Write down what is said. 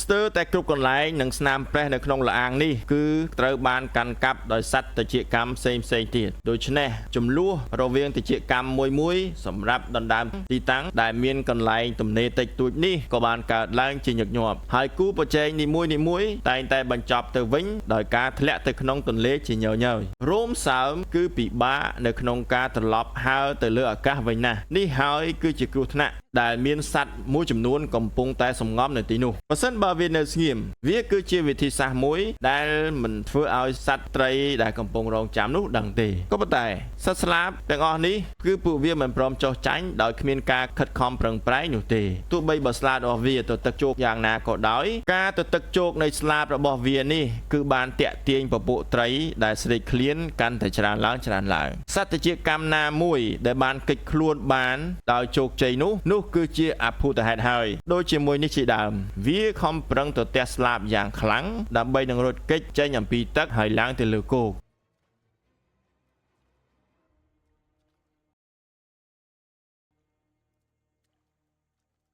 ស្ទើរតែគ្រប់កន្លែងនិងស្នាមប្រេះនៅក្នុងលអាងនេះគឺត្រូវបានកាន់កាប់ដោយសត្វតិចកម្មផ្សេងទៀតដូច្នេះចំនួនរវាងតិចកម្មមួយសម្រាប់ដណ្ដើមទីតាំងដែលមានកន្លែងទំនេរតិចតួចនេះក៏បានកើតឡើងជាញឹកញាប់ហើយគូប្រជែងនីមួយតែងតែបញ្ចប់ទៅវិញដោយការធ្លាក់ទៅក្នុងទន្លេជាញយរោមសើមគឺពិបាកនៅក្នុងការត្រឡប់ហើរទៅលើអាកាសវិញណាស់នេះហើយគឺជាគ្រោះថ្នាក់ដែលមានសត្វមួយចំនួនកំពុងតែសម្ងំនៅទីនោះបើសិនបើវានៅស្ងៀមវាគឺជាវិធីសាស្ត្រមួយដែលមិនធ្វើឲ្យសត្វត្រីដែលកំពុងរងចាំនោះដឹងទេក៏ប៉ុន្តែសត្វស្លាបទាំងអស់នេះគឺពួកវាមិនព្រមចុះចាញ់ដោយគ្មានការខិតខំប្រឹងប្រែងនោះទេទោះបីបើស្លាបរបស់វាទៅទឹកជោកយ៉ាងណាក៏ដោយការទៅទឹកជោកនៃស្លាបរបស់វានេះគឺបានតាក់ទាញពពួកត្រីដែលស្រេកឃ្លានកាន់តែច្រើនឡើងសត្វតិចកម្មណាមួយដែលបានគេចខ្លួនបានដោយជោគជ័យនោះគឺជាអភូតហេតុហើយដូចជាមួយនេះជាដើមវាខំប្រឹងទៅទះស្លាបយ៉ាងខ្លាំងដើម្បីនឹងរត់គេចចេញអំពីទឹកហើយឡើងទៅលើគោក